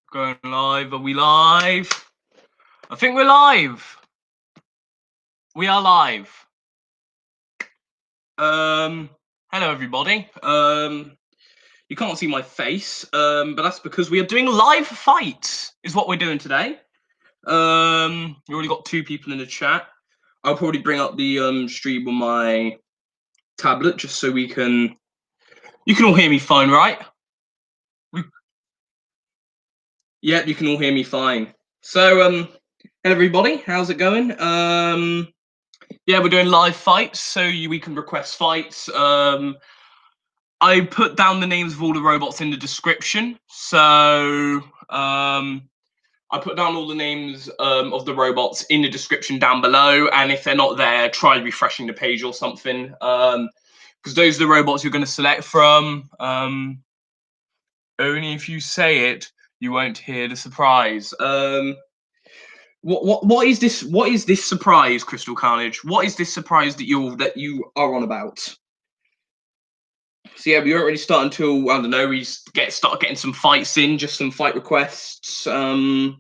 Going live. Are we live? I think we're live. We are live. Hello everybody. You can't see my face, but that's because we are doing live fights, is what we're doing today. We already got 2 people in the chat. I'll probably bring up the stream on my tablet just so you can all hear me fine, right? Yep, you can all hear me fine. So, hello everybody, how's it going? Yeah, we're doing live fights, so we can request fights. I put down the names of all the robots in the description, so I put down all the names of the robots in the description down below, and if they're not there, try refreshing the page or something, because those are the robots you're going to select from. Only if you say it, you won't hear the surprise. What is this? What is this surprise, Crystal Carnage? What is this surprise that you are on about? So yeah, we won't really start until, I don't know, we start getting some fights in, just some fight requests. Girls.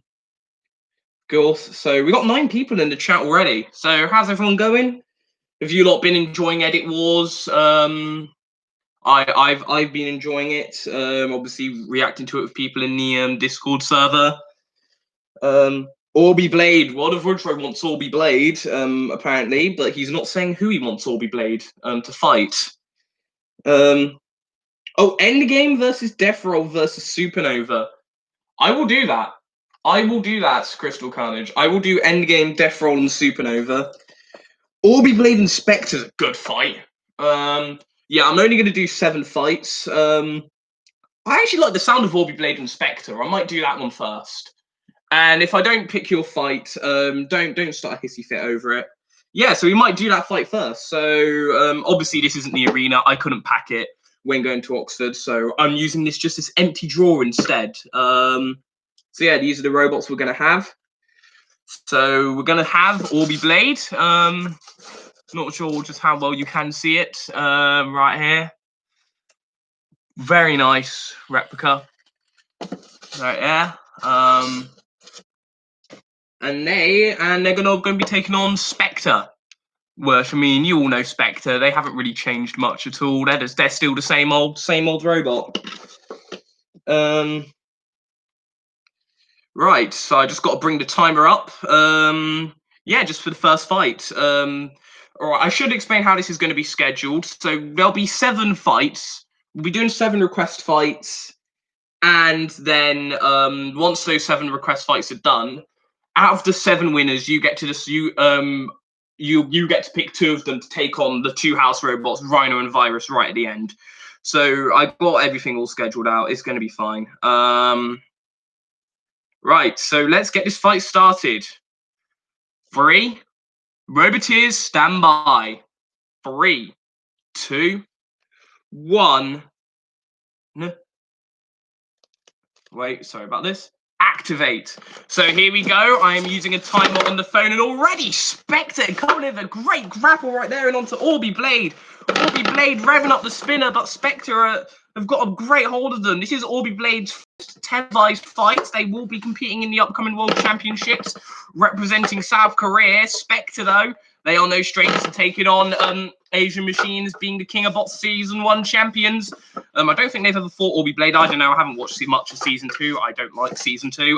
So we got 9 people in the chat already. So how's everyone going? Have you lot been enjoying Edit Wars? I've been enjoying it. Obviously reacting to it with people in the Discord server. ORBY Blade. World of Woodrow wants ORBY Blade, apparently, but he's not saying who he wants ORBY Blade to fight. Oh, Endgame versus Deathroll versus Supernova. I will do that. I will do that, Crystal Carnage. I will do Endgame, Deathroll, and Supernova. ORBY Blade and Spectre's a good fight. Yeah, I'm only going to do 7 fights. I actually like the sound of ORBY Blade and Spectre. I might do that one first. And if I don't pick your fight, don't start a hissy fit over it. Yeah, so we might do that fight first. So obviously this isn't the arena. I couldn't pack it when going to Oxford, so I'm using this just as empty drawer instead. So yeah, these are the robots we're going to have. So we're going to have ORBY Blade. Not sure just how well you can see it right here. Very nice replica. Right there. And they're gonna be taking on Spectre. Which, I mean, you all know Spectre. They haven't really changed much at all. They're still the same old robot. Right, so I just got to bring the timer up. Yeah, just for the first fight. All right, I should explain how this is going to be scheduled. So there'll be 7 fights. We'll be doing 7 request fights, and then once those 7 request fights are done, out of the 7 winners, you get to you get to pick 2 of them to take on the 2 house robots, Rhino and Virus, right at the end. So I got everything all scheduled out. It's going to be fine. Right, so let's get this fight started. 3, Roboteers, stand by. 3, 2, 1. Wait, sorry about this. Activate. So here we go. I am using a timer on the phone, and already Spectre coming in a great grapple right there and onto ORBY Blade. ORBY Blade revving up the spinner, but Spectre have got a great hold of them. This is ORBY Blade's first televised fights. They will be competing in the upcoming World Championships, representing South Korea. Spectre, though, they are no strangers to taking on Asian Machines, being the King of Bots Season 1 champions. I don't think they've ever fought ORBY Blade. I don't know. I haven't watched much of Season 2. I don't like Season 2.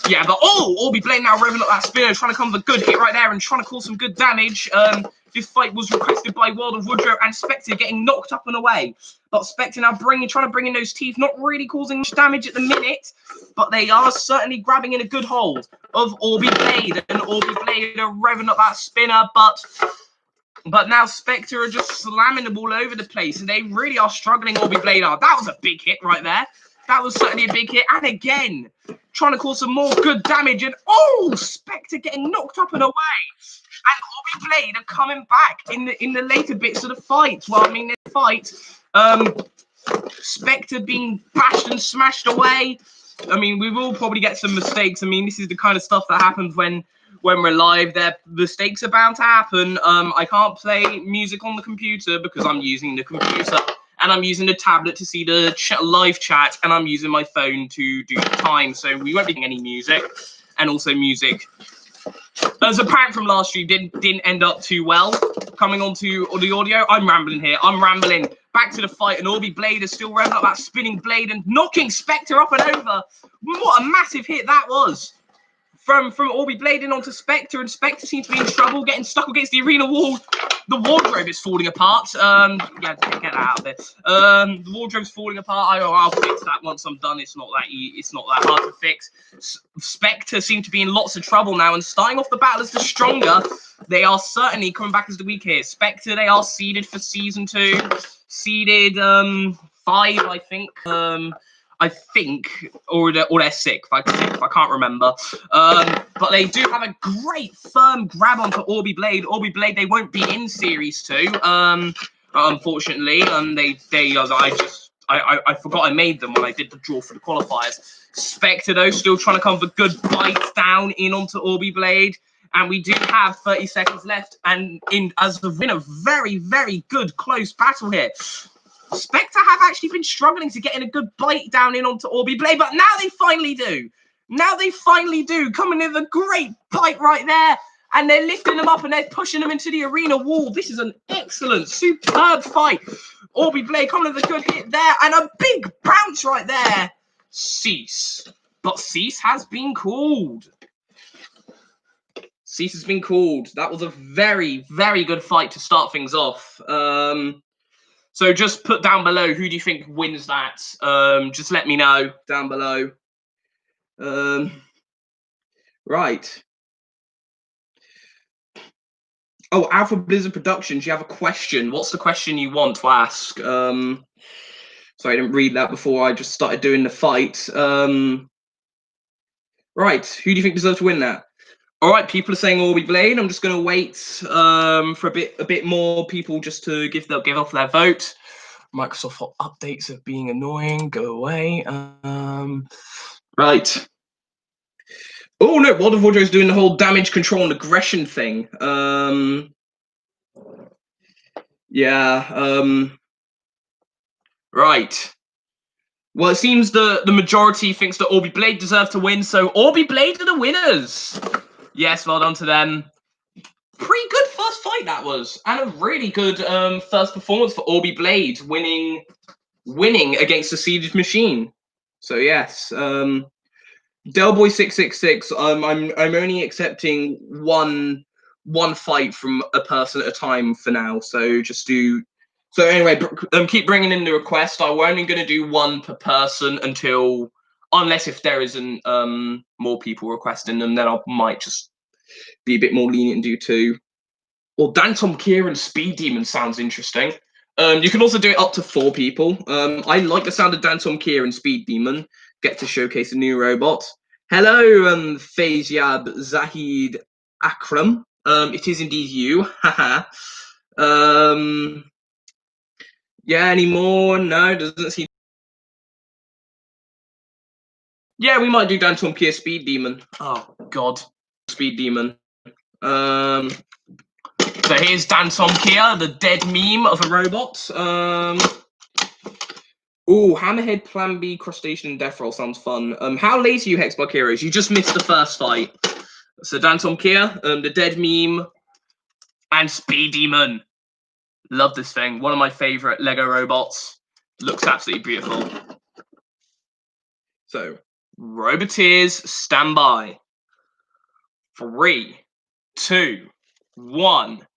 Yeah, but ORBY Blade now revving up that spinner, trying to come with a good hit right there and trying to cause some good damage. This fight was requested by World of Woodrow, and Spectre getting knocked up and away. But Spectre now trying to bring in those teeth, not really causing much damage at the minute, but they are certainly grabbing in a good hold of ORBY Blade, and ORBY Blade are revving up that spinner, but now Spectre are just slamming them all over the place, and they really are struggling. ORBY Blade are. That was a big hit right there. That was certainly a big hit, and again, trying to cause some more good damage, and Spectre getting knocked up and away. And ORBY Blade are coming back in the later bits of the fight. Well, I mean, the fight, Spectre being bashed and smashed away. I mean, we will probably get some mistakes. I mean, this is the kind of stuff that happens when we're live. The mistakes are bound to happen. I can't play music on the computer because I'm using the computer and I'm using the tablet to see the live chat, and I'm using my phone to do the time. So we won't be getting any music, and also music, as apparent from last stream, didn't end up too well. Coming on to the audio, I'm rambling here. I'm rambling. Back to the fight, and ORBY Blade is still revving up that spinning blade and knocking Spectre up and over. What a massive hit that was. From ORBY Blade in onto Spectre, and Spectre seems to be in trouble, getting stuck against the arena wall. The wardrobe is falling apart. Yeah, get that out of there. The wardrobe's falling apart. I'll fix that once I'm done. It's not that hard to fix. Spectre seem to be in lots of trouble now, and starting off the battle as the stronger. They are certainly coming back as the weak here. Spectre, they are seeded for season 2. Seeded 5, I think. Or they're 6. I can't remember. But they do have a great firm grab onto ORBY Blade. ORBY Blade, they won't be in Series 2, unfortunately. I forgot I made them when I did the draw for the qualifiers. Spectre, though, still trying to come with a good bite down in onto ORBY Blade. And we do have 30 seconds left. And as the winner, very, very good close battle here. Spectre have actually been struggling to get in a good bite down in onto ORBY Blade, but now they finally do. Now they finally do. Coming in with a great bite right there. And they're lifting them up and they're pushing them into the arena wall. This is an excellent, superb fight. ORBY Blade coming with a good hit there. And a big bounce right there. Cease. But Cease has been called. Cease has been called. That was a very, very good fight to start things off. So just put down below, who do you think wins that? Just let me know down below. Right. Oh, Alpha Blizzard Productions, you have a question. What's the question you want to ask? Sorry, I didn't read that before I just started doing the fight. Right, who do you think deserves to win that? All right, people are saying ORBY Blade. I'm just going to wait for a bit more people just to give off their vote. Microsoft updates of being annoying. Go away. Right. Oh no, World of Warcraft is doing the whole damage control and aggression thing. Yeah. Right. Well, it seems the majority thinks that ORBY Blade deserve to win, so ORBY Blade are the winners. Yes, well done to them. Pretty good first fight that was, and a really good first performance for ORBY Blade, winning against a seeded machine. So yes, Delboy666. I'm only accepting one fight from a person at a time for now. So just do. So anyway, keep bringing in the request. I'm only going to do one per person unless if there isn't more people requesting them, then I might just be a bit more lenient and do 2. Or Dantomkia and Speed Demon sounds interesting. You can also do it up to 4 people. I like the sound of Dantomkia and Speed Demon. Get to showcase a new robot. Hello, Fazyab Zahid Akram. It is indeed you. Haha. Yeah, any more? No, doesn't seem. Yeah, we might do Dantomkia Speed Demon. Oh God, Speed Demon. So here's Dantomkia, the dead meme of a robot. Oh, Hammerhead, Plan B, Crushtacean, and Deathroll sounds fun. How late are you, Hexbug Heroes? You just missed the first fight. So Dantomkia, the dead meme, and Speed Demon. Love this thing. One of my favorite Lego robots. Looks absolutely beautiful. So, Roboteers, stand by. 3, 2, 1,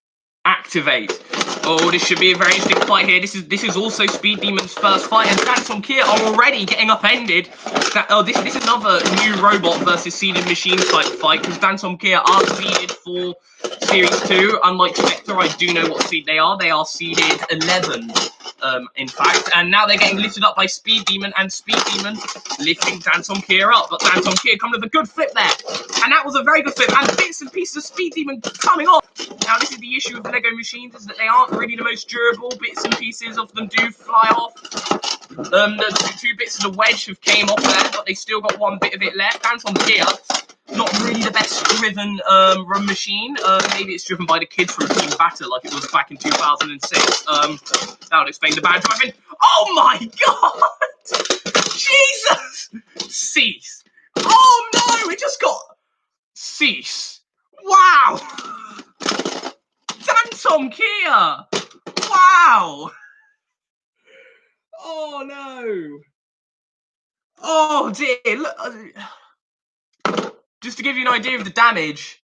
activate. Oh, this should be a very interesting fight here. This is also Speed Demon's first fight, and Dantomkia are already getting upended. This is another new robot versus seeded machine type fight, because Dantomkia are seeded for Series 2. Unlike Spectre, I do know what seed they are. They are seeded 11, in fact. And now they're getting lifted up by Speed Demon, and Speed Demon lifting Dantomkia up. But Dantomkia coming with a good flip there. And that was a very good flip. And bits and pieces of Speed Demon coming off. Now, this is the issue with Lego machines, is that they aren't really the most durable. Bits and pieces of them do fly off. The 2 bits of the wedge have came off there, but they still got 1 bit of it left. Dantomkia not really the best driven run machine. Maybe it's driven by the kids from Team Batter like it was back in 2006. That would explain the bad driving. Oh my god! Jesus! Cease. Oh no! It just got cease. Wow! Dantomkia! Wow! Oh no! Oh dear! Look, just to give you an idea of the damage.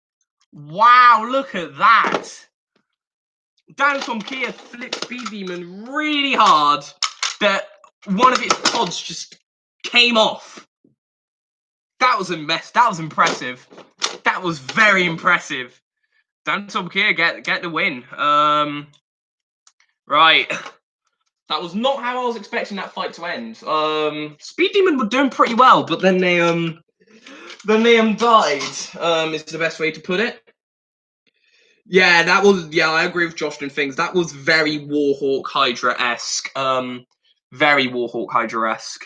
Wow! Look at that! Dantomkia flipped Speed Demon really hard that one of its pods just came off. That was a mess. That was impressive. That was very impressive. Dantomkia get the win. Right. That was not how I was expecting that fight to end. Speed Demon were doing pretty well, but then they died. Is the best way to put it. Yeah, that was. Yeah, I agree with Josh and things. That was very Warhawk Hydra-esque. Very Warhawk Hydra-esque.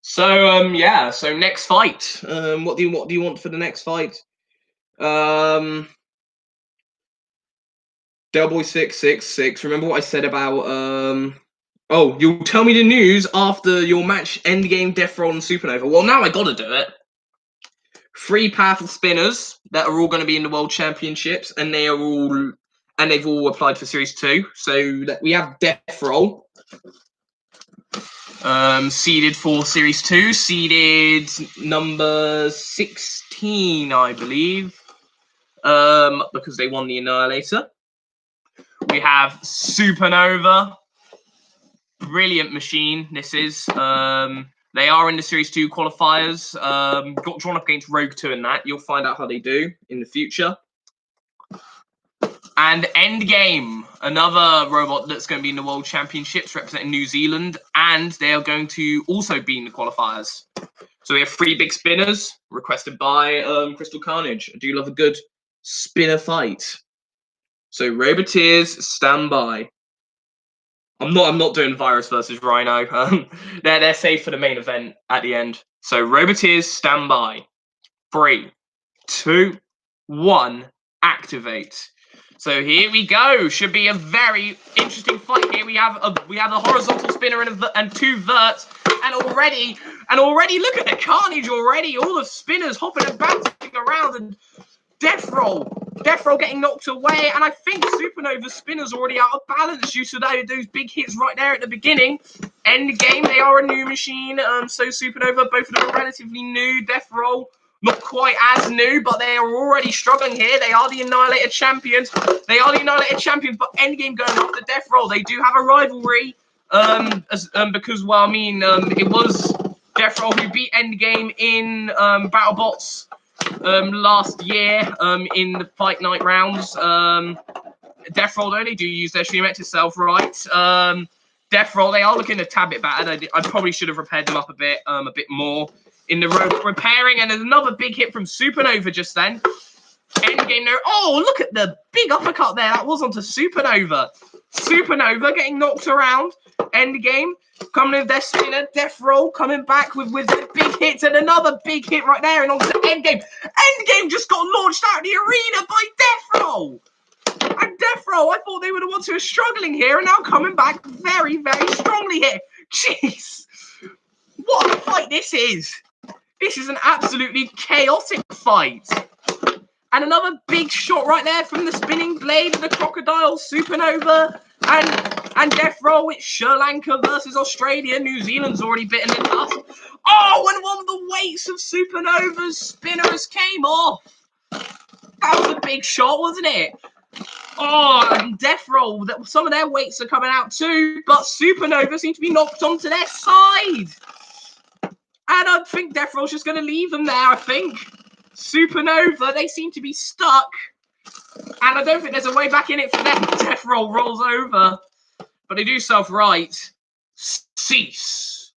So yeah. So next fight. What do you want for the next fight? Delboy 666. Remember what I said about Oh, you'll tell me the news after your match Endgame, Deathroll, and Supernova. Well, now I gotta do it. 3 powerful spinners that are all going to be in the World Championships, and they've all applied for Series 2. So we have Deathroll, seeded for Series 2, seeded number 16, I believe, because they won the Annihilator. We have Supernova, brilliant machine. This is. They are in the Series 2 qualifiers. Got drawn up against Rogue 2 in that. You'll find out how they do in the future. And Endgame, another robot that's going to be in the World Championships representing New Zealand. And they are going to also be in the qualifiers. So we have 3 big spinners requested by Crystal Carnage. I do love a good spinner fight. So Roboteers, stand by. I'm not doing Virus versus Rhino. They're safe for the main event at the end. So Roboteers, stand by. 3, 2, 1, activate. So here we go. Should be a very interesting fight here. We have a horizontal spinner and 2 verts, and already look at the carnage already. All the spinners hopping and bouncing around, and Deathroll getting knocked away, and I think Supernova spinner's already out of balance due to those big hits right there at the beginning. Endgame, they are a new machine, so Supernova, both of them are relatively new. Deathroll, not quite as new, but they are already struggling here. They are the Annihilator champions. But Endgame going after Deathroll. They do have a rivalry, because, well, I mean, it was Deathroll who beat Endgame in BattleBots last year in the Fight Night rounds. Deathroll, though, they do use their Streamet itself, right? Deathroll, they are looking a tad bit battered. I probably should have repaired them up a bit more in the road repairing. And there's another big hit from Supernova just then. Endgame, no. Oh, look at the big uppercut there. That was onto Supernova. Supernova getting knocked around. Endgame coming with their spinner. Deathroll coming back with their big hits, and another big hit right there, and onto Endgame. Endgame just got launched out of the arena by Deathroll. And Deathroll, I thought they were the ones who were struggling here, and now coming back very, very strongly here. Jeez. What a fight this is. This is an absolutely chaotic fight. And another big shot right there from the spinning blade of the crocodile, Supernova, and Deathroll. It's Sri Lanka versus Australia. New Zealand's already bitten in dust. Oh, and one of the weights of Supernova's spinners came off. That was a big shot, wasn't it? Oh, and Deathroll, some of their weights are coming out too, but Supernova seem to be knocked onto their side. And I think Deathroll's just going to leave them there, I think. Supernova, they seem to be stuck. And I don't think there's a way back in it for them. Deathroll rolls over. But they do self-right. Cease.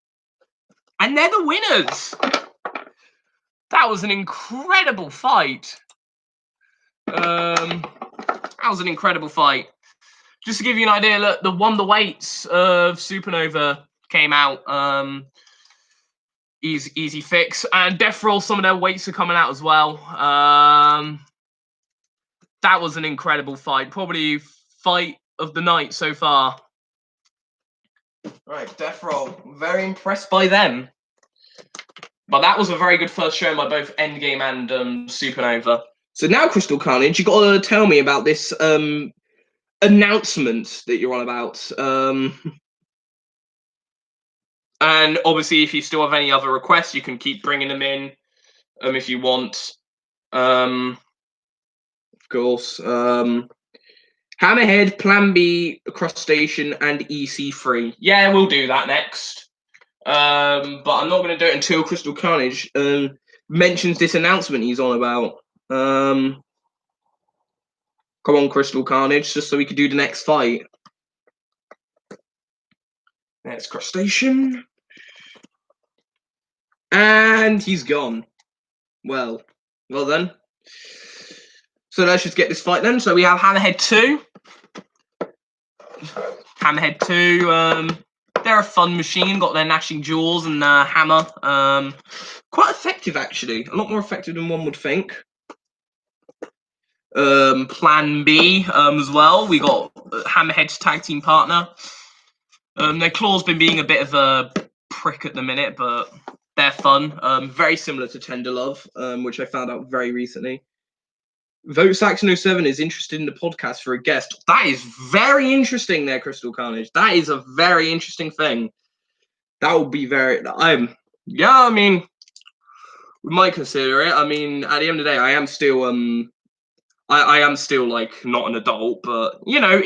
And they're the winners. That was an incredible fight. That was an incredible fight. Just to give you an idea, look, the weights of Supernova came out. Easy fix. And Deathroll, some of their weights are coming out as well. That was an incredible fight. Probably fight of the night so far. Right, Deathroll. Very impressed by them. But that was a very good first show by both Endgame and Supernova. So now, Crystal Carnage, you got to tell me about this announcement that you're on about. And obviously, if you still have any other requests, you can keep bringing them in if you want. Of course. Hammerhead, Plan B, Crushtacean, and Eeseethree. Yeah, we'll do that next. But I'm not going to do it until Crystal Carnage mentions this announcement he's on about. Come on, Crystal Carnage, just so we could do the next fight. There's Crushtacean. And he's gone. Well then. So let's just get this fight then. So we have Hammerhead 2. Hammerhead 2, they're a fun machine, got their gnashing jaws and hammer. Quite effective, actually. A lot more effective than one would think. Plan B as well. We got Hammerhead's tag team partner. Their claw's been being a bit of a prick at the minute, but they're fun. Very similar to Tender Love, which I found out very recently. Vote Saxon 07 is interested in the podcast for a guest. That is very interesting there, Crystal Carnage. That is a very interesting thing. That would be very... yeah, I mean, we might consider it. I mean, at the end of the day, I am still... I am still, like, not an adult, but, you know,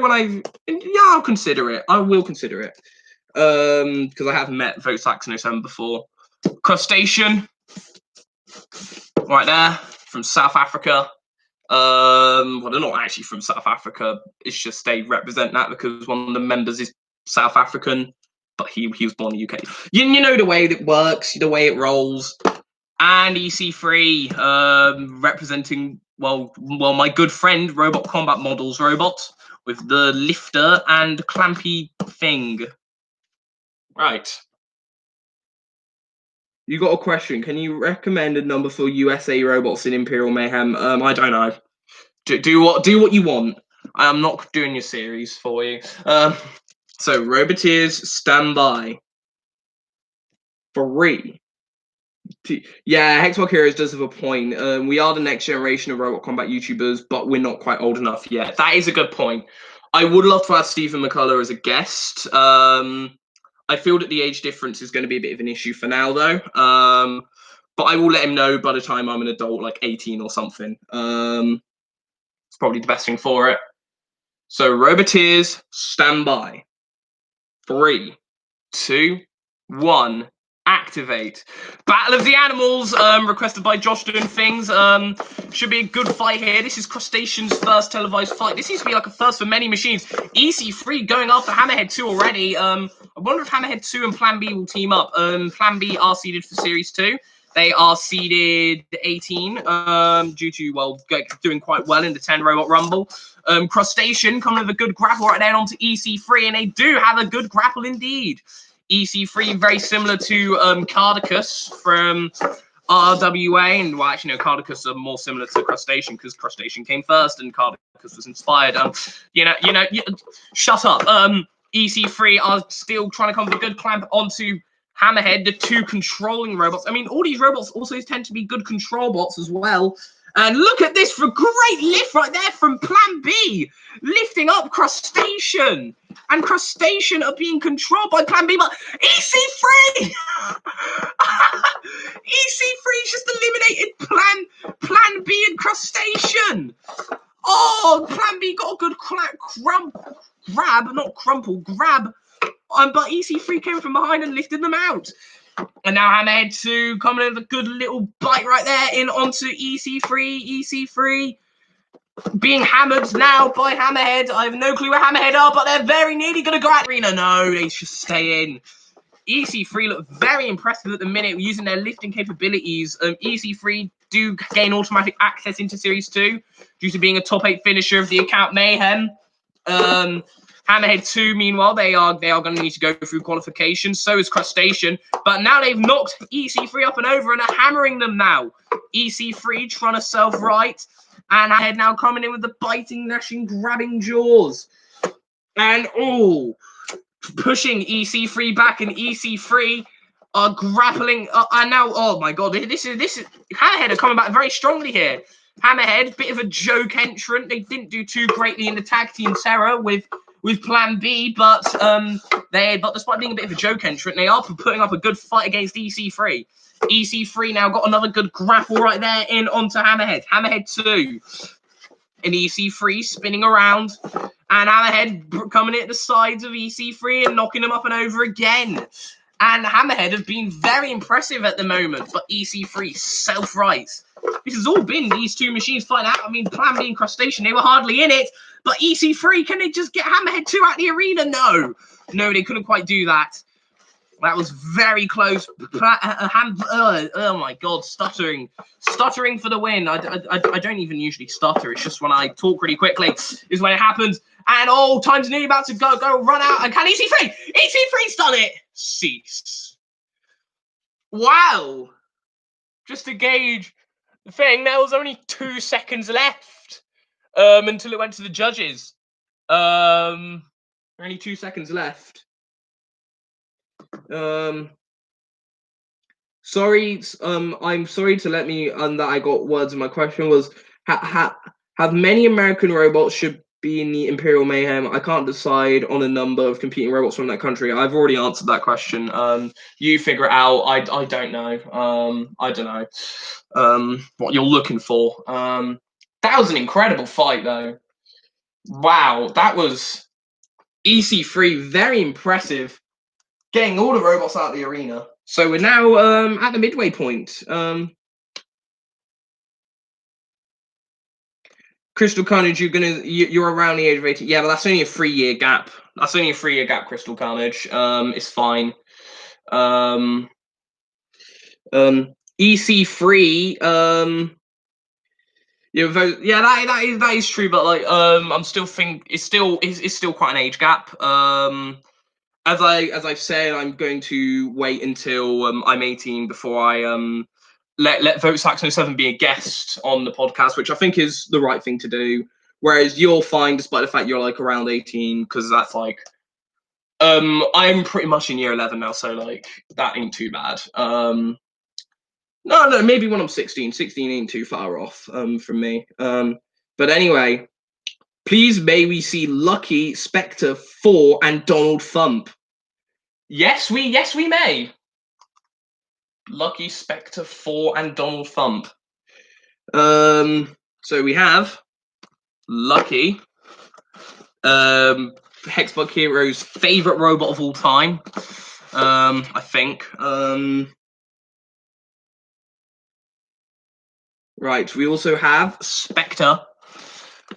when I'll consider it. I will consider it. Because I have met Vote Saxon 07 before. Crushtacean. Right there. From South Africa. Well, they're not actually from South Africa. It's just they represent that because one of the members is South African, but he was born in the UK. You know the way that works, the way it rolls. And Eeseethree, representing well, my good friend Robot Combat Models Robot with the lifter and clampy thing. Right. You got a question. Can you recommend a number for USA robots in Imperial Mayhem? I don't know. Do what you want. I'm not doing your series for you. So Roboteers, stand by. 3. Yeah, Hexblock Heroes does have a point. We are the next generation of Robot Combat YouTubers, but we're not quite old enough yet. That is a good point. I would love to have Stephen McCullough as a guest. I feel that the age difference is going to be a bit of an issue for now, though. But I will let him know by the time I'm an adult, like 18 or something. It's probably the best thing for it. So, Roboteers, stand by. 3, 2, 1, activate. Battle of the Animals, requested by Josh doing things. Should be a good fight here. This is Crushtacean's first televised fight. This seems to be like a first for many machines. Eeseethree going after Hammerhead 2 already. I wonder if Hammerhead 2 and Plan B will team up. Plan B are seeded for Series 2. They are seeded 18 due to, well, doing quite well in the 10 Robot Rumble. Crushtacean coming with a good grapple right there onto Eeseethree, and they do have a good grapple indeed. Eeseethree, very similar to Cardicus from RWA, and well, actually, no, Cardicus are more similar to Crushtacean because Crushtacean came first and Cardicus was inspired. Shut up. Eeseethree are still trying to come with a good clamp onto Hammerhead, the 2 controlling robots. I mean, all these robots also tend to be good control bots as well. And look at this for a great lift right there from Plan B, lifting up Crushtacean. And Crushtacean are being controlled by Plan B, but Eeseethree! Eeseethree just eliminated Plan B and Crushtacean. Oh, Plan B got a good grab. But Eeseethree came from behind and lifted them out. And now Hammerhead 2 coming in with a good little bite right there in onto Eeseethree. Eeseethree being hammered now by Hammerhead. I have no clue where Hammerhead are, but they're very nearly going to go at Rhino. No, they just stay in. Eeseethree look very impressive at the minute using their lifting capabilities. Eeseethree do gain automatic access into Series 2 due to being a top 8 finisher of the account Mayhem. Hammerhead 2, meanwhile, they are going to need to go through qualification. So is Crushtacean. But now they've knocked Eeseethree up and over and are hammering them now. Eeseethree trying to self-right. And Hammerhead now coming in with the biting, gnashing, grabbing jaws. And, pushing Eeseethree back, and Eeseethree are grappling. And now, oh my god, this is Hammerhead are coming back very strongly here. Hammerhead, bit of a joke entrant. They didn't do too greatly in the tag team terror with Plan B, but despite being a bit of a joke entrant, they are putting up a good fight against Eeseethree. Eeseethree now got another good grapple right there in onto Hammerhead. Hammerhead 2. And Eeseethree spinning around. And Hammerhead coming at the sides of Eeseethree and knocking him up and over again. And Hammerhead have been very impressive at the moment, but Eeseethree self-rights. This has all been these two machines fighting out. I mean, Plan B and Crushtacean, they were hardly in it. But Eeseethree, can they just get Hammerhead 2 out of the arena? No. No, they couldn't quite do that. That was very close. Oh my god, stuttering. Stuttering for the win. I don't even usually stutter. It's just when I talk really quickly is when it happens. And time's nearly about to go run out. And can Eeseethree? Eeseetree's done it. Cease. Wow. Just to gauge the thing, there was only 2 seconds left until it went to the judges. Only 2 seconds left. I'm sorry to let me that I got words. My question was, have many American robots should be in the Imperial Mayhem? I can't decide on a number of competing robots from that country. I've already answered that question. You figure it out. I don't know. I don't know what you're looking for. That was an incredible fight, though. Wow, that was Eeseethree, very impressive. Getting all the robots out of the arena. So we're now at the midway point. Crystal Carnage, you're around the age of 18. Yeah, but that's only a 3-year gap. That's only a 3-year gap, Crystal Carnage. It's fine. Eeseethree, that is true, but like I'm still think it's still quite an age gap. As I've said, I'm going to wait until I'm 18 before I let Vote Saxon 07 be a guest on the podcast, which I think is the right thing to do. Whereas you're fine, despite the fact you're like around 18, because that's like I'm pretty much in year 11 now, so like that ain't too bad. No, maybe when I'm 16. 16 ain't too far off from me. But anyway. Please may we see Lucky, Spectre, Thor, and Donald Thump. Yes, we may. Lucky, Spectre, Thor, and Donald Thump. So we have Lucky, Hexbug Hero's favorite robot of all time. I think. Right, we also have Spectre.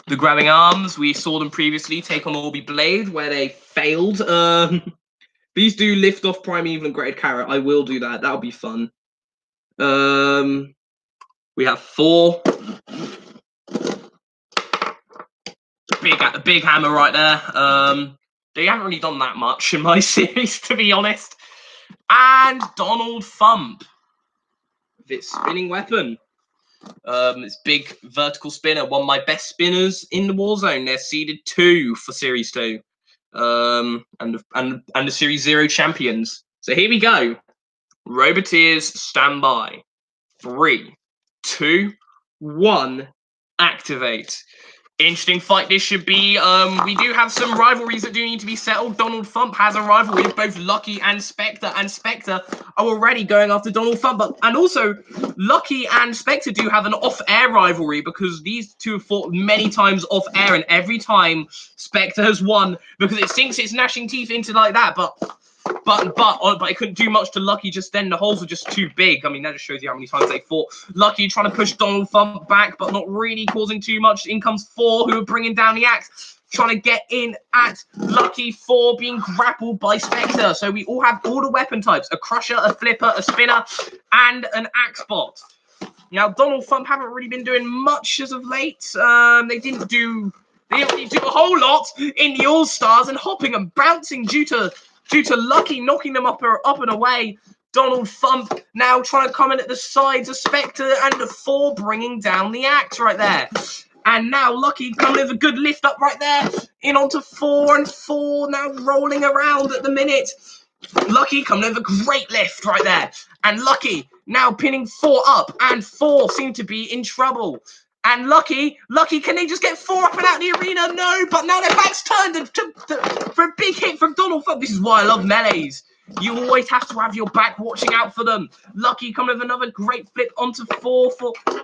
The grabbing arms, we saw them previously take on ORBY Blade, where they failed. Please do lift off Primeval and Grated Carrot. I will do that. That'll be fun. We have Thor. Big hammer right there. They haven't really done that much in my series, to be honest. And Donald Thump. This spinning weapon. It's big vertical spinner, one of my best spinners in the Warzone. They're seeded 2 for Series 2, and the Series 0 champions. So here we go. Roboteers, stand by. 3, 2, 1, activate. Interesting fight this should be. We do have some rivalries that do need to be settled. Donald Thump has a rivalry with both Lucky and Spectre are already going after Donald Thump. And also, Lucky and Spectre do have an off-air rivalry because these two have fought many times off-air, and every time Spectre has won because it sinks its gnashing teeth into like that. But it couldn't do much to Lucky just then. The holes were just too big. I mean, that just shows you how many times they fought. Lucky trying to push Donald Thump back, but not really causing too much. In comes Thor, who are bringing down the axe, trying to get in at Lucky. Thor being grappled by Spectre. So we all have all the weapon types: a crusher, a flipper, a spinner, and an axe bot. Now, Donald Thump haven't really been doing much as of late. They didn't do They didn't really do a whole lot in the All-Stars and hopping and bouncing due to Lucky knocking them up and away. Donald Thump now trying to come in at the sides of Spectre and the Thor bringing down the axe right there. And now Lucky coming with a good lift up right there. In onto 4 and 4 now rolling around at the minute. Lucky coming with a great lift right there. And Lucky now pinning 4 up. And 4 seem to be in trouble. And Lucky, can they just get 4 up and out the arena? No, but now their back's turned for a big hit from Donald Thump. This is why I love melees. You always have to have your back watching out for them. Lucky coming with another great flip onto 4.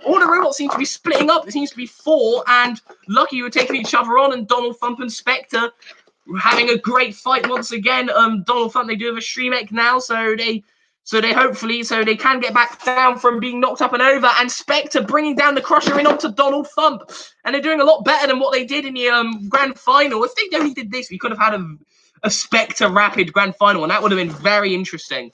All the robots seem to be splitting up. It seems to be 4, and Lucky were taking each other on, and Donald Thump and Spectre having a great fight once again. Donald Thump, they do have a stream egg now, so they can get back down from being knocked up and over, and Spectre bringing down the Crusher in onto Donald Thump, and they're doing a lot better than what they did in the grand final. If they only did this, we could have had a Spectre Rapid grand final, and that would have been very interesting.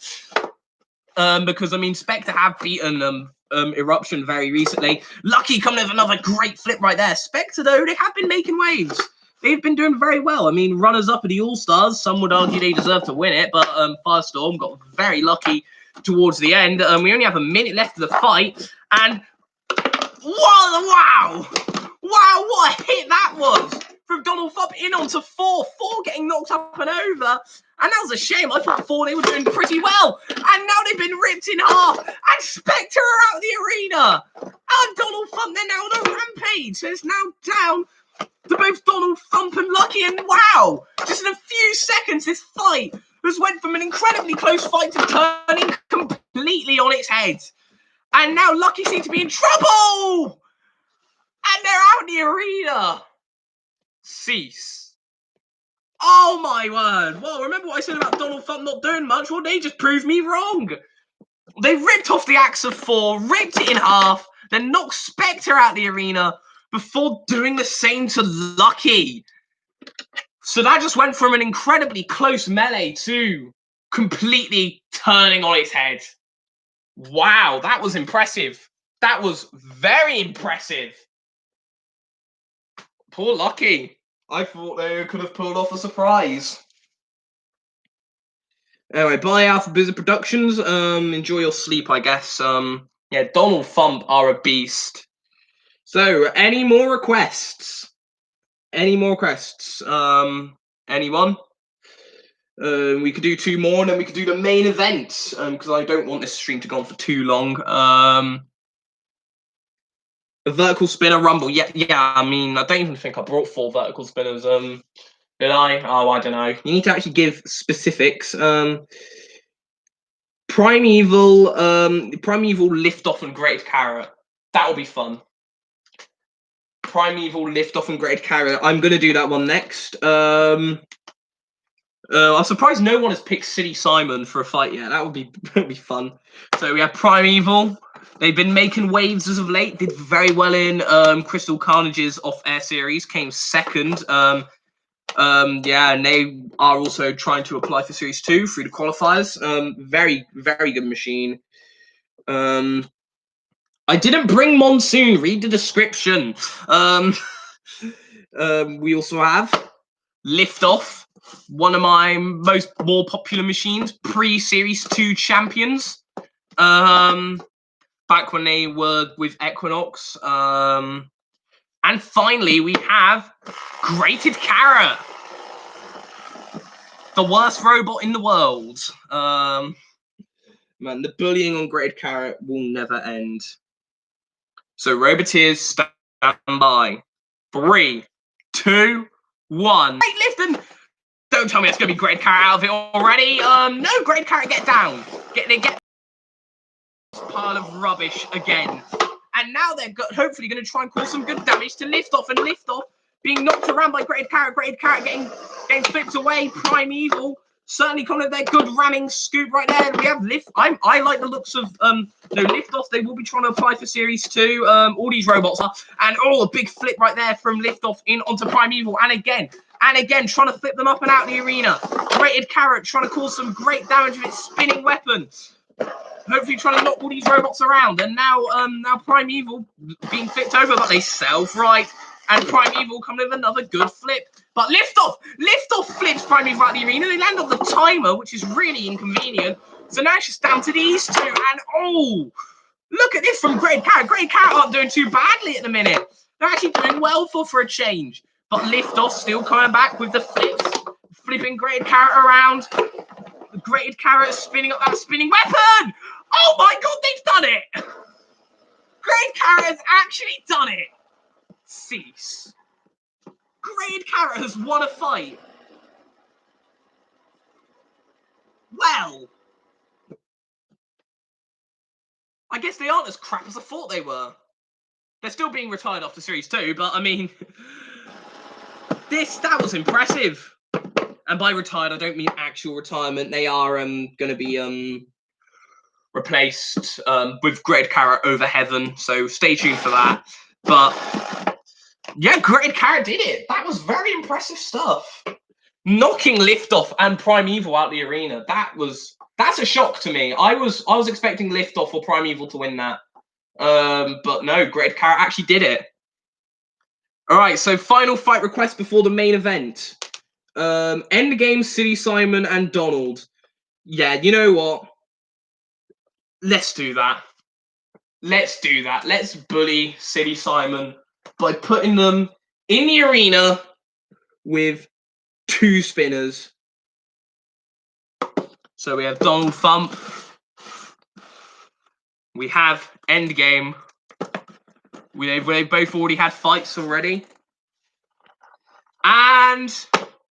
Because I mean, Spectre have beaten Eruption very recently. Lucky coming with another great flip right there. Spectre though, they have been making waves. They've been doing very well. I mean, runners up at the All-Stars, some would argue they deserve to win it, but Firestorm got very lucky towards the end. We only have a minute left of the fight, and wow, what a hit that was from Donald Thump in onto 4. 4 getting knocked up and over, and that was a shame. I thought 4 they were doing pretty well, and now they've been ripped in half, and Spectre are out the arena, and Donald Thump, they're now on a rampage, so it's now down to both Donald Thump and Lucky, and wow, just in a few seconds, this fight has went from an incredibly close fight to turning completely on its head. And now Lucky seems to be in trouble! And they're out the arena! Cease. Oh my word. Well, remember what I said about Donald Thump not doing much? Well, they just proved me wrong. They ripped off the axe of 4, ripped it in half, then knocked Spectre out the arena, before doing the same to Lucky. So that just went from an incredibly close melee to completely turning on its head. Wow, that was impressive. That was very impressive. Poor Lucky. I thought they could have pulled off a surprise. Anyway, bye Alpha Blizzard Productions. Enjoy your sleep, I guess. Yeah, Donald Thump are a beast. So, any more requests? Anyone? We could do 2 more, and then we could do the main event, because I don't want this stream to go on for too long. A vertical spinner rumble. Yeah, I mean, I don't even think I brought 4 vertical spinners. Did I? Oh, I don't know. You need to actually give specifics. Primeval Liftoff and Grated Carrot. That'll be fun. Primeval Liftoff and Grated Carrot. I'm gonna do that one next. I'm surprised no one has picked City Simon for a fight yet. That would be fun. So we have Primeval. They've been making waves as of late. Did very well in Crystal Carnage's off-air series. Came second. Yeah, and they are also trying to apply for Series 2 through the qualifiers. Very, very good machine. I didn't bring Monsoon. Read the description. We also have Liftoff, one of my more popular machines, pre-Series 2 champions. Back when they were with Equinox. And finally, we have Grated Carrot, the worst robot in the world. Man, the bullying on Grated Carrot will never end. So, Roboteers, stand by. 3, 2, 1. Hey, listen! Don't tell me it's going to be Grated Carrot out of it already. No, Grated Carrot, get down. Get pile of rubbish again. And now they're hopefully going to try and cause some good damage to Liftoff. And Liftoff being knocked around by Grated Carrot. Grated Carrot getting flipped away. Primeval certainly kind of their good ramming scoop right there. We have I like the looks of Liftoff. They will be trying to apply for Series 2. All these robots are. And a big flip right there from Liftoff in onto Primeval. And again, trying to flip them up and out the arena. Grated Carrot trying to cause some great damage with its spinning weapon. Hopefully trying to knock all these robots around. And now Primeval being flipped over, but they self-right. And Primeval coming with another good flip. But Liftoff flips Primeval out the arena. They land on the timer, which is really inconvenient. So now it's just down to these two. And oh, look at this from Grated Carrot. Grated Carrot aren't doing too badly at the minute. They're actually doing well for a change. But Liftoff still coming back with the flips. Flipping Grated Carrot around. The Grated Carrot spinning up that spinning weapon. Oh my god, they've done it! Grated Carrot has actually done it. Cease. Grated Carrot has won a fight. Well, I guess they aren't as crap as I thought they were. They're still being retired after Series 2, but I mean, that was impressive. And by retired, I don't mean actual retirement. They are going to be replaced with Grated Carrot over Heaven, so stay tuned for that. But yeah, Grated Carrot did it. That was very impressive stuff. Knocking Liftoff and Primeval out the arena. That's a shock to me. I was expecting Liftoff or Primeval to win that. But no, Grated Carrot actually did it. All right, so final fight request before the main event. Endgame, Silly Simon, and Donald. Yeah, you know what? Let's do that. Let's do that. Let's bully Silly Simon by putting them in the arena with 2 spinners. So we have Donald Thump. We have Endgame. They've both already had fights already. And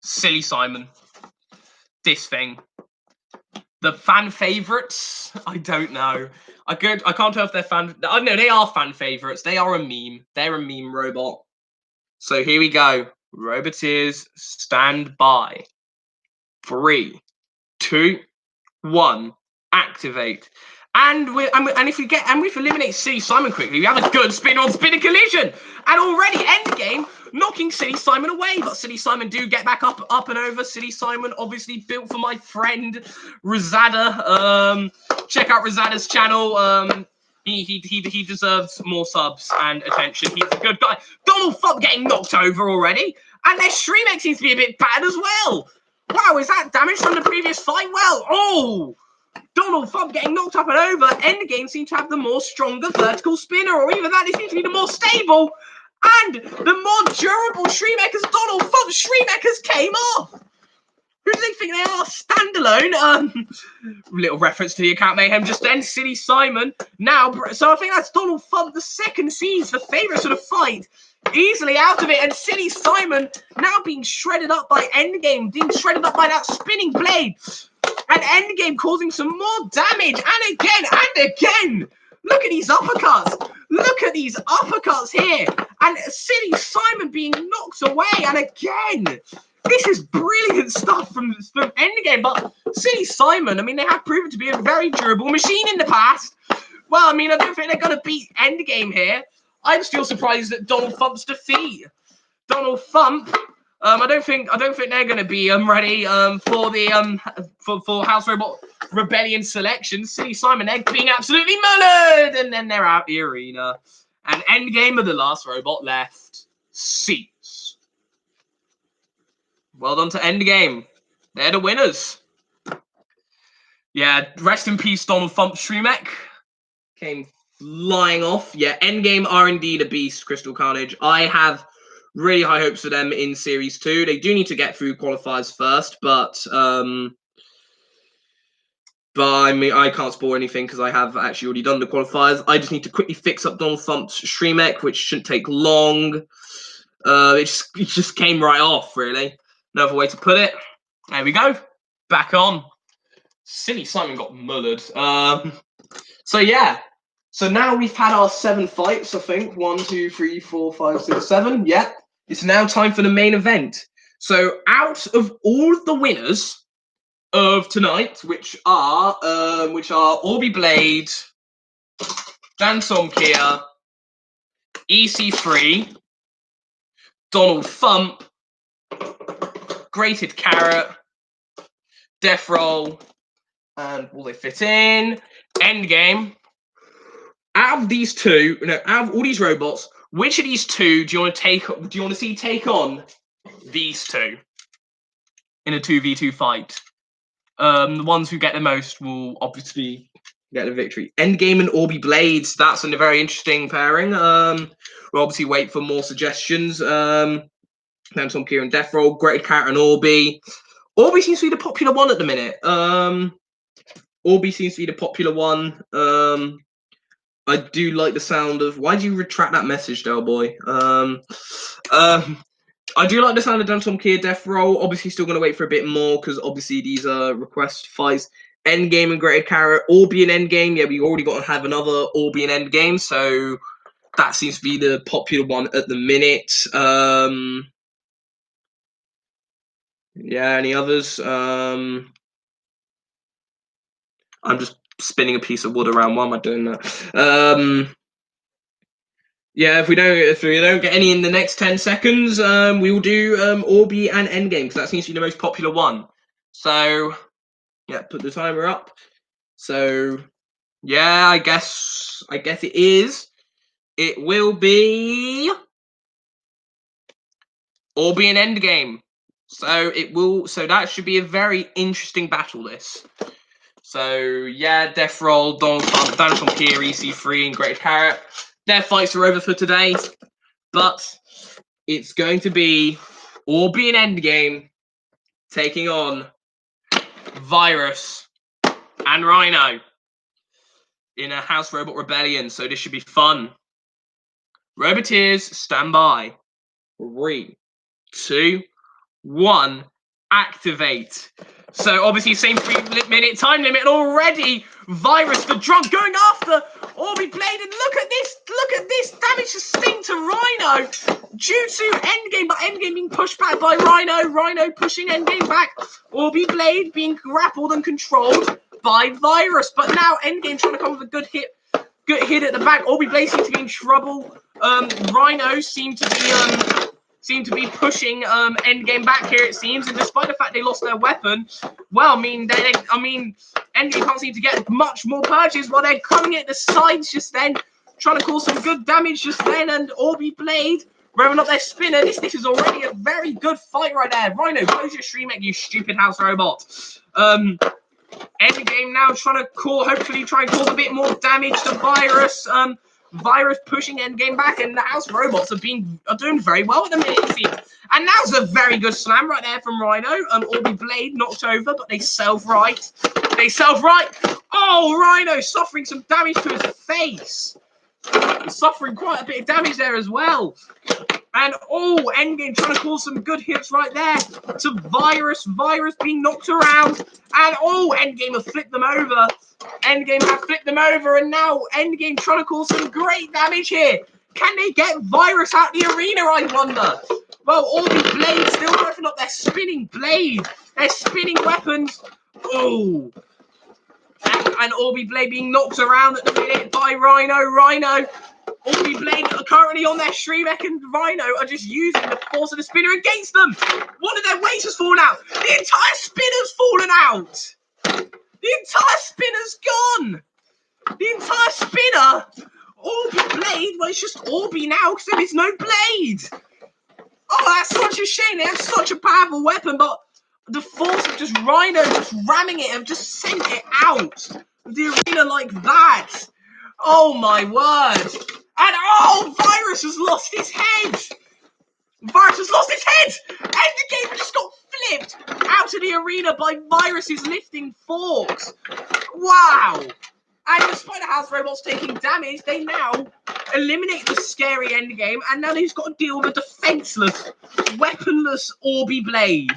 Silly Simon. This thing. The fan favourites? I don't know. I can't tell if they're fan... Oh, no, they are fan favourites. They are a meme. They're a meme robot. So here we go. Roboteers, stand by. 3, 2, 1. Activate. And if we eliminate Silly Simon quickly, we have a good spin-on-spinner collision. And already Endgame knocking Silly Simon away. But Silly Simon do get back up and over. Silly Simon obviously built for my friend Rosada. Check out Rosada's channel. He deserves more subs and attention. He's a good guy. Donald Thump getting knocked over already. And their Shreemek seems to be a bit bad as well. Wow, is that damage from the previous fight? Well, oh! Donald Thump getting knocked up and over. Endgame seems to have the more stronger vertical spinner, or even that, it seems to be the more stable and the more durable Shreemekers. Donald Thump Shreemekers came off. Who do they think they are? Standalone. Little reference to the account mayhem just then. Silly Simon. Now, so I think that's Donald Thump, the second seeds, the favourites of the fight. Easily out of it, and Silly Simon now being shredded up by Endgame, being shredded up by that spinning blade. And Endgame causing some more damage, and again. Look at these uppercuts. Look at these uppercuts here. And Silly Simon being knocked away, and again. This is brilliant stuff from Endgame. But Silly Simon, I mean, they have proven to be a very durable machine in the past. Well, I mean, I don't think they're going to beat Endgame here. I'm still surprised at Donald Thump's defeat. Donald Thump. I don't think they're going to be ready for the for House Robot Rebellion selection. Silly Simon, they're being absolutely mullered, and then they're out the arena. And Endgame are the last robot left. Seats. Well done to Endgame. They're the winners. Yeah, rest in peace, Donald Thump Shreemek. Came flying off. Yeah, Endgame are indeed a beast, Crystal Carnage. I have really high hopes for them in Series 2. They do need to get through qualifiers first, but I mean, I can't spoil anything because I have actually already done the qualifiers. I just need to quickly fix up Donald Thump's Shreemek, which shouldn't take long. It just came right off, really. No other way to put it. There we go. Back on. Silly Simon got mullered. So yeah. So now we've had our 7 fights, I think. 1, 2, 3, 4, 5, 6, 7. Yeah. It's now time for the main event. So out of all of the winners of tonight, which are ORBY Blade, Dantomkia, Eeseethree, Donald Thump, Grated Carrot, Deathroll, and will they fit in? Endgame. Out of these two, out of all these robots, Which of these two do you want to take? Do you want to see take on these two in a 2v2 fight? The ones who get the most will obviously get the victory. Endgame and ORBY Blades. That's a very interesting pairing. We'll obviously wait for more suggestions. Dantomkia and Deathroll, Grated Carrot and Orbee. Orbee seems to be the popular one at the minute. Orbee seems to be the popular one. I do like the sound of. Why do you retract that message, Del Boy? I do like the sound of Dantomkia Deathroll. Obviously, still going to wait for a bit more because obviously these are request fights. Endgame and Grated Carrot. Orbee and Endgame. Yeah, we already got to have another Orbee and Endgame, so that seems to be the popular one at the minute. Yeah, any others? I'm just spinning a piece of wood around. Why am I doing that? Yeah, if we don't get any in the next 10 seconds, we will do Orbee and Endgame because that seems to be the most popular one. So yeah, put the timer up. So yeah, I guess it is. It will be Orbee and Endgame. So it will. So that should be a very interesting battle. This. So yeah, Deathroll, Thump, Dantomkia, Eeseethree, and Grated Carrot. Their fights are over for today, but it's going to be Orbee and Endgame taking on Virus and Rhino in a House Robot Rebellion. So this should be fun. Roboteers, stand by. 3, 2, 1, activate. So obviously same 3-minute time limit, and already Virus the drunk going after ORBY Blade, and look at this damage sustained to Rhino due to Endgame, but Endgame being pushed back by Rhino pushing Endgame back, ORBY Blade being grappled and controlled by Virus, but now Endgame trying to come with a good hit at the back. ORBY Blade seemed to be in trouble. Rhino seemed to be pushing Endgame back here, it seems, and despite the fact they lost their weapon, well, I mean, Endgame can't seem to get much more purchase while they're coming at the sides just then, trying to cause some good damage just then, and ORBY Blade revving up their spinner. This is already a very good fight right there. Rhino, close your stream, you stupid house robot. Endgame now trying to hopefully try and cause a bit more damage to Virus. Virus pushing Endgame back, and the House Robots are doing very well at the minute, it seems. And now's a very good slam right there from Rhino. ORBY Blade knocked over, but they self-right. Oh, Rhino suffering some damage to his face. Suffering quite a bit of damage there as well. And Endgame trying to cause some good hits right there to Virus. Virus being knocked around. And Endgame have flipped them over. And now Endgame trying to cause some great damage here. Can they get Virus out the arena, I wonder? Well, ORBY Blade still working up their spinning blade. Their spinning weapons. And ORBY Blade being knocked around at the minute by Rhino. ORBY Blade are currently on their Shreek and Rhino are just using the force of the spinner against them. One of their weights has fallen out. The entire spinner's fallen out. The entire spinner's gone. The entire spinner. ORBY Blade. Well, it's just Orbee now because there is no blade. Oh, that's such a shame. They have such a powerful weapon, but the force of just Rhino just ramming it have just sent it out of the arena like that. Oh my word. And Virus has lost his head. And the game just got flipped out of the arena by Virus's lifting forks. Wow. And despite the House Robots taking damage, they now eliminate the scary Endgame, and now he's got to deal with a defenseless, weaponless ORBY Blade.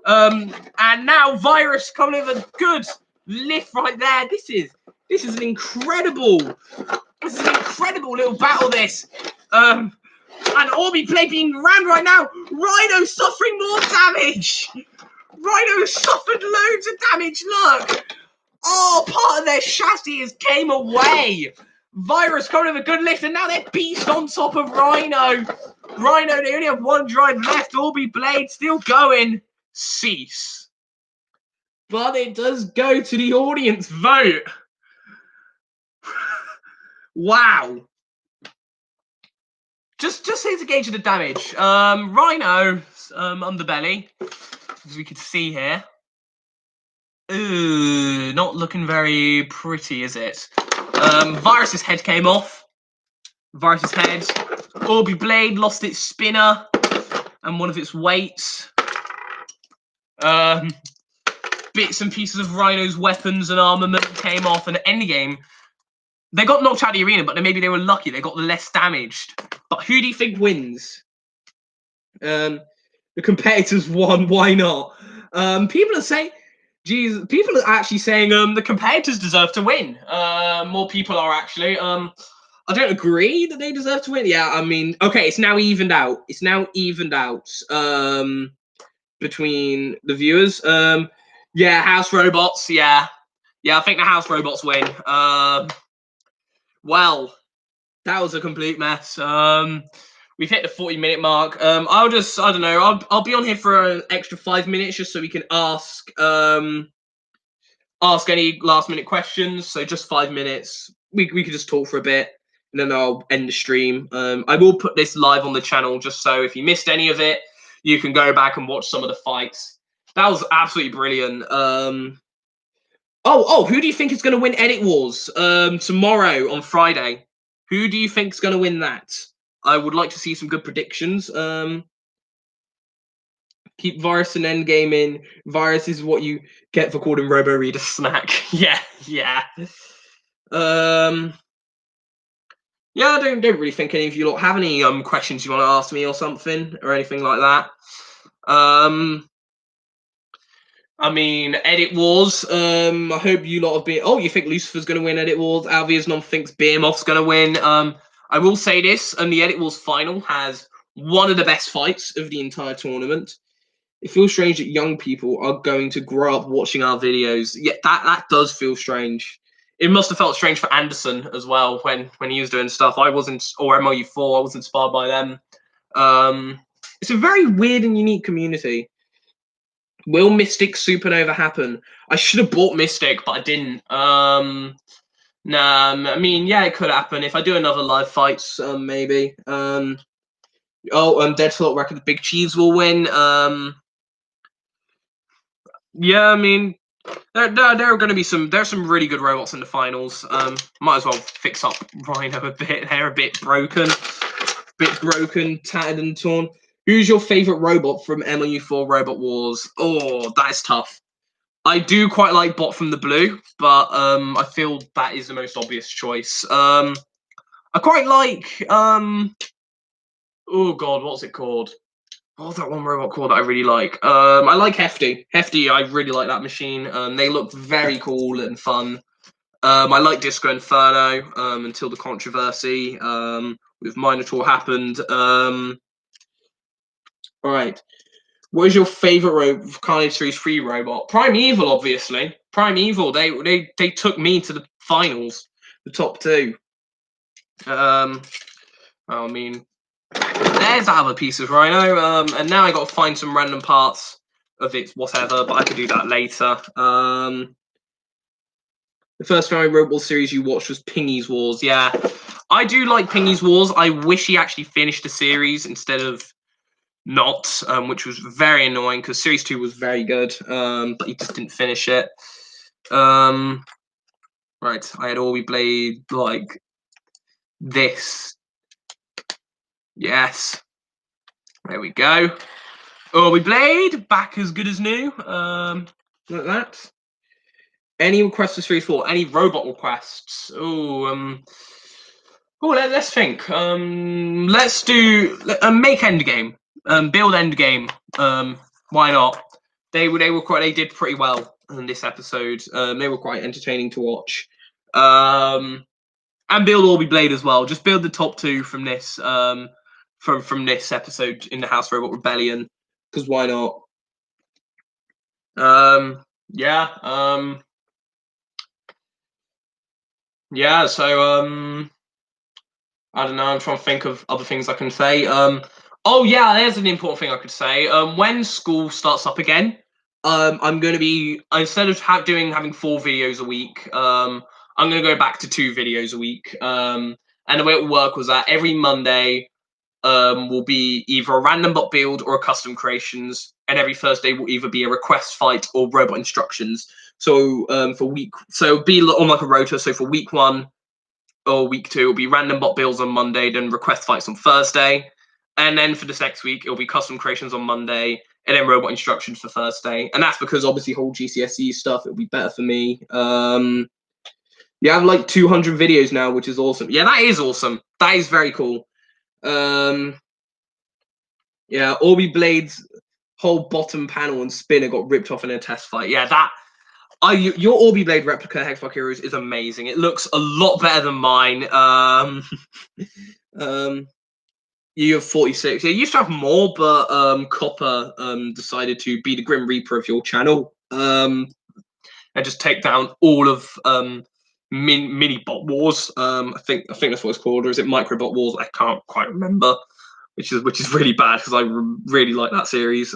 And now Virus coming with a good lift right there. This is an incredible little battle, this. And ORBY Blade being rammed right now. Rhino suffering more damage. Rhino suffered loads of damage, look. Part of their chassis came away. Virus coming with a good lift, and now they're beast on top of Rhino. They only have one drive left. ORBY Blade still going. Cease. But it does go to the audience vote. Wow. Just here to gauge the damage. Rhino, underbelly, as we can see here. Ooh, not looking very pretty, is it? Virus's head came off. Virus's head. ORBY Blade lost its spinner and one of its weights. Bits and pieces of Rhino's weapons and armament came off, and Endgame, they got knocked out of the arena, but maybe they were lucky. They got less damaged. But who do you think wins? The competitors won. Why not? People are saying, geez, people are actually saying the competitors deserve to win. More people are actually. I don't agree that they deserve to win. Yeah, I mean, okay, it's now evened out. It's now evened out between the viewers. Yeah, House Robots. Yeah, I think the House Robots win. Well, that was a complete mess. We've hit the 40-minute mark. I don't know. I'll be on here for an extra 5 minutes just so we can ask any last-minute questions. So just 5 minutes. We could just talk for a bit, and then I'll end the stream. I will put this live on the channel just so if you missed any of it, you can go back and watch some of the fights. That was absolutely brilliant. Who do you think is going to win Edit Wars tomorrow on Friday? Who do you think is going to win that? I would like to see some good predictions. Keep Virus and Endgame in. Virus is what you get for calling Robo Reader snack. Yeah. Yeah, I don't really think any of you lot have any questions you want to ask me or something or anything like that. I mean, Edit Wars. I hope you lot have been. Oh, you think Lucifer's going to win Edit Wars? Alviasnon thinks Behemoth's going to win. I will say this, and the Edit Wars final has one of the best fights of the entire tournament. It feels strange that young people are going to grow up watching our videos. Yeah, that does feel strange. It must have felt strange for Anderson as well when he was doing stuff. I wasn't, or MLU4, I was inspired by them. It's a very weird and unique community. Will Mystic Supernova happen? I should have bought Mystic, but I didn't. Nah, I mean, yeah, it could happen if I do another live fights, maybe. Deathroll record Big Cheese will win. Yeah, I mean, there are going to be there's some really good robots in the finals. Might as well fix up Rhino a bit. They're a bit broken, tattered and torn. Who's your favourite robot from MLU4 Robot Wars? Oh, that is tough. I do quite like Bot from the Blue, but I feel that is the most obvious choice. I quite like oh god, what's it called? What's that one robot called that I really like? I like Hefty. Hefty, I really like that machine. They look very cool and fun. I like Disco Inferno until the controversy with Minotaur happened. All right. What is your favourite Carnivore Series 3 robot? Primeval, obviously. Primeval. They took me to the finals, the top two. I mean, there's that other piece of Rhino. And now I got to find some random parts of it, whatever. But I could do that later. The first Family Robot series you watched was Pingy's Wars. Yeah, I do like Pingy's Wars. I wish he actually finished the series instead of not, which was very annoying because Series 2 was very good, but he just didn't finish it. Right, I had ORBY Blade like this. Yes. There we go. ORBY Blade, back as good as new. Like that. Any requests for Series 4? Any robot requests? Let's think. Let's do make Endgame. Build Endgame. Why not? They did pretty well in this episode. They were quite entertaining to watch. And build ORBY Blade as well. Just build the top two from this from this episode in the House Robot Rebellion. Because why not? Yeah, so I don't know, I'm trying to think of other things I can say. Oh yeah, there's an important thing I could say. When school starts up again, I'm gonna be, instead of having 4 videos a week, I'm gonna go back to 2 videos a week. And the way it will work was that every Monday will be either a random bot build or a custom creations, and every Thursday will either be a request fight or robot instructions. So it'll be on like a rota. So for week 1 or week 2, it'll be random bot builds on Monday, then request fights on Thursday, and then for this next week, it'll be custom creations on Monday, and then robot instructions for Thursday. And that's because obviously whole GCSE stuff, it'll be better for me. Yeah, I have like 200 videos now, which is awesome. Yeah, that is awesome. That is very cool. Yeah, ORBY Blade's whole bottom panel and spinner got ripped off in a test fight. Yeah, your ORBY Blade replica Hexblock Heroes is amazing. It looks a lot better than mine. You have 46. Yeah, you used to have more, but Copper decided to be the Grim Reaper of your channel. And just take down all of mini bot wars. I think that's what it's called, or is it microbot wars? I can't quite remember. Which is really bad because I really like that series.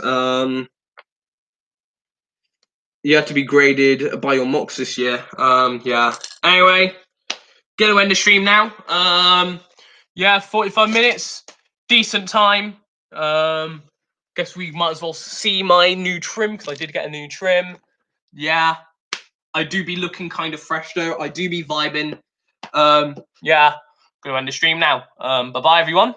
You have to be graded by your mocks this year. Yeah. Anyway, gonna end the stream now. Yeah, 45 minutes, decent time. Guess we might as well see my new trim because I did get a new trim. Yeah, I do be looking kind of fresh though. I do be vibing. Yeah, gonna end the stream now. Bye bye everyone.